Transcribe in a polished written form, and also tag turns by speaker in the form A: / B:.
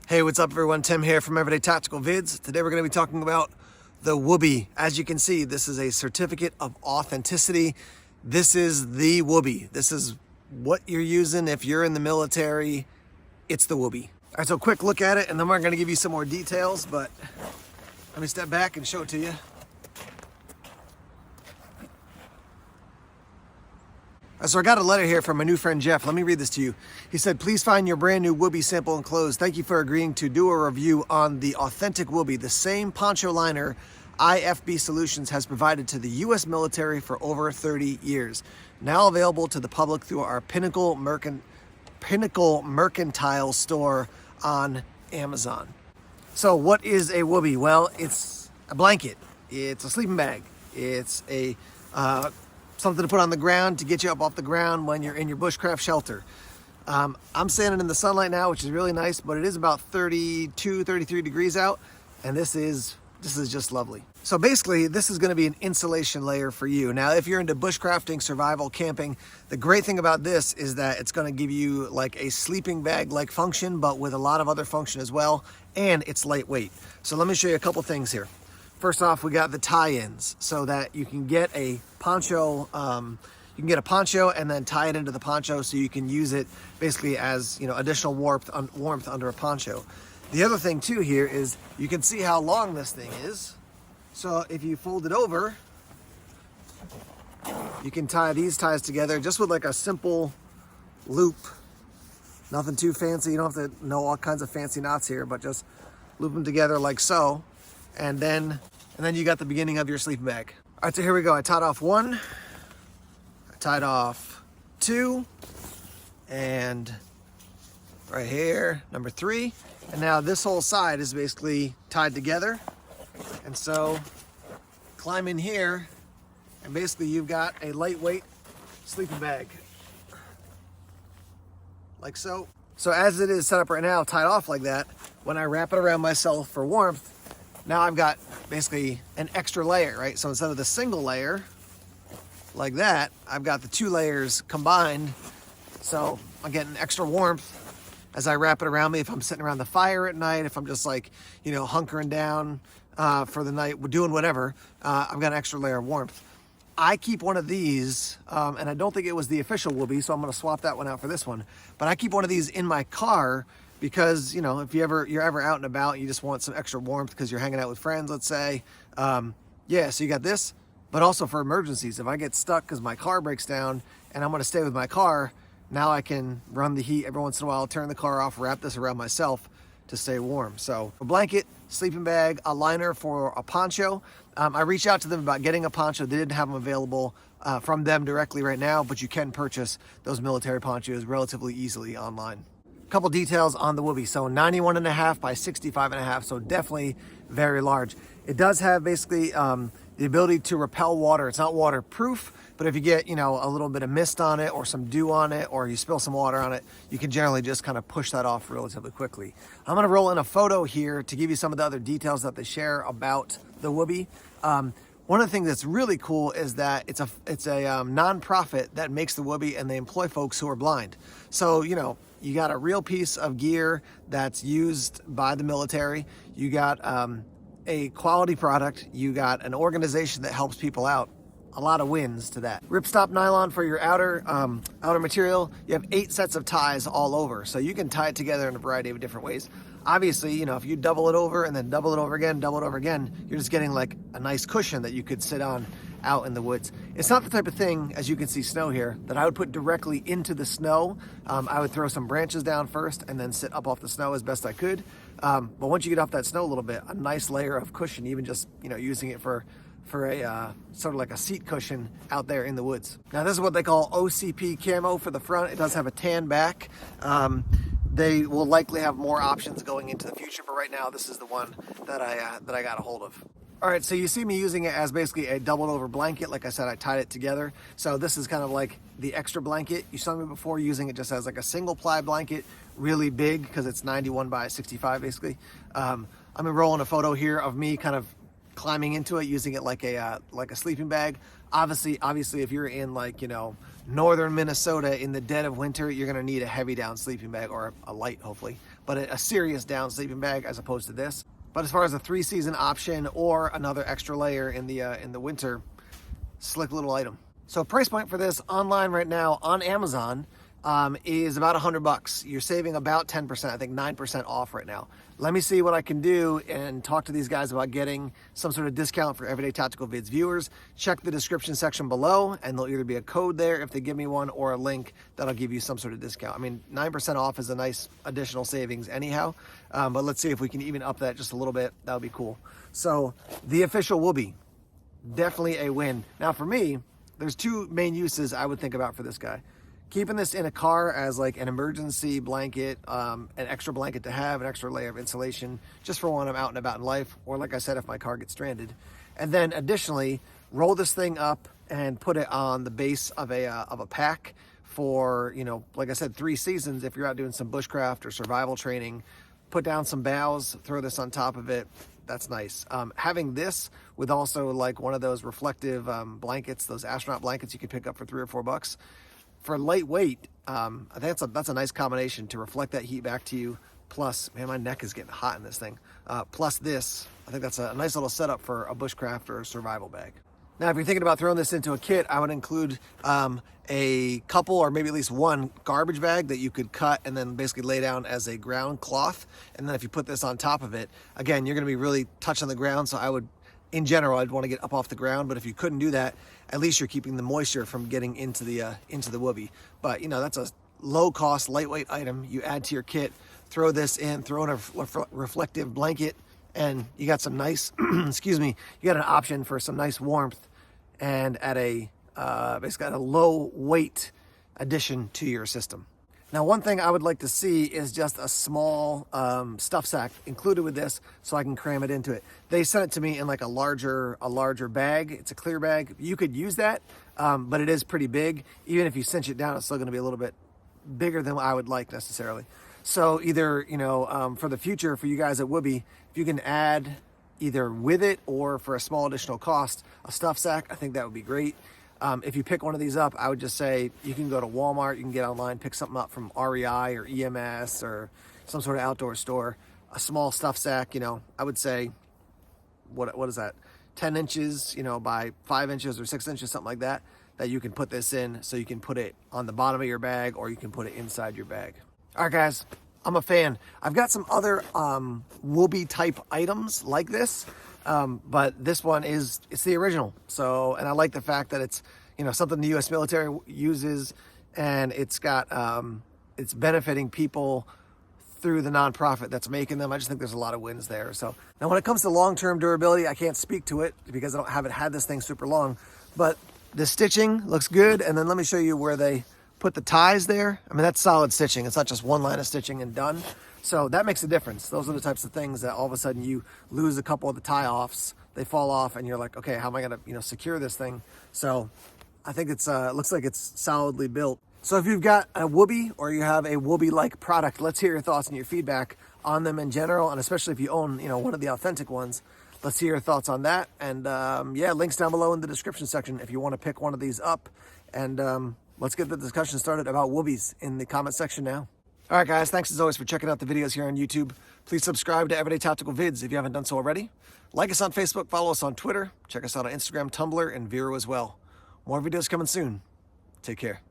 A: Hey, what's up everyone? Tim here from Everyday Tactical Vids. Today we're going to be talking about the Woobie. As you can see, this is a certificate of authenticity. This is the Woobie. This is what you're using if you're in the military. It's the Woobie. All right, so quick look at it and then we're going to give you some more details, but let me step back and show it to you. So I got a letter here from my new friend Jeff. Let me read this to you. He said, please find your brand new Woobie sample enclosed. Thank you for agreeing to do a review on the authentic Woobie, the same poncho liner IFB Solutions has provided to the U.S. military for over 30 years. Now available to the public through our Pinnacle Mercantile store on Amazon. So what is a Woobie? Well, it's a blanket. It's a sleeping bag. It's a something to put on the ground to get you up off the ground when you're in your bushcraft shelter. I'm standing in the sunlight now, which is really nice, but it is about 32, 33 degrees out, and this is just lovely. So basically, this is gonna be an insulation layer for you. Now, if you're into bushcrafting, survival, camping, the great thing about this is that it's gonna give you like a sleeping bag-like function, but with a lot of other function as well, and it's lightweight. So let me show you a couple things here. First off, we got the tie-ins so that you can get a poncho, and then tie it into the poncho so you can use it basically as, additional warmth under a poncho. The other thing too here is you can see how long this thing is. So if you fold it over, you can tie these ties together just with like a simple loop. Nothing too fancy. You don't have to know all kinds of fancy knots here, but just loop them together like so. And then you got the beginning of your sleeping bag. All right, so here we go. I tied off one, I tied off two, and right here, number three. And now this whole side is basically tied together. And so climb in here, and basically you've got a lightweight sleeping bag, like so. So as it is set up right now, tied off like that, when I wrap it around myself for warmth, now I've got basically an extra layer, right? So instead of the single layer like that, I've got the two layers combined. So I'm getting extra warmth as I wrap it around me. If I'm sitting around the fire at night, if I'm just like, hunkering down for the night, doing whatever, I've got an extra layer of warmth. I keep one of these, and I don't think it was the official Woobie, so I'm gonna swap that one out for this one. But I keep one of these in my car because, if you're ever out and about, you just want some extra warmth because you're hanging out with friends, let's say. Yeah, so you got this, but also for emergencies. If I get stuck because my car breaks down and I'm gonna stay with my car, now I can run the heat every once in a while, turn the car off, wrap this around myself to stay warm. So a blanket, sleeping bag, a liner for a poncho. I reached out to them about getting a poncho. They didn't have them available from them directly right now, but you can purchase those military ponchos relatively easily online. Couple details on the Woobie. So 91.5 by 65.5, so definitely very large. It does have basically the ability to repel water. It's not waterproof, but if you get, a little bit of mist on it or some dew on it, or you spill some water on it, you can generally just kind of push that off relatively quickly. I'm gonna roll in a photo here to give you some of the other details that they share about the Woobie. One of the things that's really cool is that it's a non-profit that makes the Woobie, and they employ folks who are blind. So, you got a real piece of gear that's used by the military. You got a quality product. You got an organization that helps people out. A lot of wins to that. Ripstop nylon for your outer material. You have 8 sets of ties all over, so you can tie it together in a variety of different ways. Obviously, if you double it over and then double it over again, double it over again, you're just getting like a nice cushion that you could sit on out in the woods. It's not the type of thing, as you can see snow here, that I would put directly into the snow. I would throw some branches down first and then sit up off the snow as best I could. But once you get off that snow a little bit, a nice layer of cushion, even just, using it for a sort of like a seat cushion out there in the woods. Now this is what they call Ocp Camo for the front. It does have a tan back. They will likely have more options going into the future, but right now this is the one that I got a hold of. All right, so you see me using it as basically a doubled over blanket. Like I said, I tied it together. So this is kind of like the extra blanket. You saw me before using it just as like a single ply blanket, really big because it's 91 by 65 basically. I'm rolling a photo here of me kind of climbing into it, using it like a sleeping bag. Obviously, if you're in like, northern Minnesota in the dead of winter, you're gonna need a heavy down sleeping bag, or a light, hopefully. but a serious down sleeping bag as opposed to this. But as far as a 3-season option or another extra layer in the winter, slick little item. So price point for this online right now on Amazon is about $100. You're saving about 10%, I think 9% off right now. Let me see what I can do and talk to these guys about getting some sort of discount for Everyday Tactical Vids viewers. Check the description section below, and there'll either be a code there if they give me one, or a link that'll give you some sort of discount. I mean, 9% off is a nice additional savings anyhow, but let's see if we can even up that just a little bit. That would be cool. So the official Woobie, definitely a win. Now for me, there's 2 main uses I would think about for this guy. Keeping this in a car as like an emergency blanket, an extra blanket to have, an extra layer of insulation, just for when I'm out and about in life, or like I said, if my car gets stranded. And then additionally, roll this thing up and put it on the base of a pack for, you know, like I said, 3 seasons. If you're out doing some bushcraft or survival training, put down some boughs, throw this on top of it. That's nice. Having this with also like one of those reflective blankets, those astronaut blankets you can pick up for $3 or $4. For lightweight, I think that's a nice combination to reflect that heat back to you. Plus, man, my neck is getting hot in this thing. Plus this, I think that's a nice little setup for a bushcraft or a survival bag. Now, if you're thinking about throwing this into a kit, I would include a couple or maybe at least one garbage bag that you could cut and then basically lay down as a ground cloth. And then if you put this on top of it, again, you're going to be really touching the ground. So I would, in general, I'd want to get up off the ground. But if you couldn't do that, at least you're keeping the moisture from getting into the Woobie. But you know, that's a low cost, lightweight item you add to your kit. Throw this in, throw in a reflective blanket, and you got some nice, excuse me, you got an option for some nice warmth and at a basically at a low weight addition to your system. Now, one thing I would like to see is just a small stuff sack included with this so I can cram it into it. They sent it to me in like a larger bag. It's a clear bag. You could use that, but it is pretty big. Even if you cinch it down, it's still going to be a little bit bigger than what I would like necessarily. So either, you know, for the future, for you guys at Woobie, if you can add either with it or for a small additional cost, a stuff sack, I think that would be great. If you pick one of these up, I would just say you can go to Walmart, you can get online, pick something up from REI or EMS or some sort of outdoor store. A small stuff sack, you know, I would say, what is that? 10 inches, you know, by 5 inches or 6 inches, something like that, that you can put this in. So you can put it on the bottom of your bag or you can put it inside your bag. All right, guys, I'm a fan. I've got some other Woobie type items like this. But this one it's the original. So, and I like the fact that it's, you know, something the U.S. military uses, and it's got, it's benefiting people through the nonprofit that's making them. I just think there's a lot of wins there. So now when it comes to long-term durability, I can't speak to it because I haven't had this thing super long, but the stitching looks good. And then let me show you where they put the ties there. I mean, that's solid stitching. It's not just one line of stitching and done. So that makes a difference. Those are the types of things that all of a sudden you lose a couple of the tie-offs, they fall off, and you're like, okay, how am I gonna, you know, secure this thing? So I think it's looks like it's solidly built. So if you've got a Woobie or you have a Woobie-like product, let's hear your thoughts and your feedback on them in general, and especially if you own, you know, one of the authentic ones. Let's hear your thoughts on that. And yeah, links down below in the description section if you want to pick one of these up. And let's get the discussion started about Woobies in the comment section now. All right, guys, thanks as always for checking out the videos here on YouTube. Please subscribe to Everyday Tactical Vids if you haven't done so already. Like us on Facebook, follow us on Twitter, check us out on Instagram, Tumblr, and Vero as well. More videos coming soon. Take care.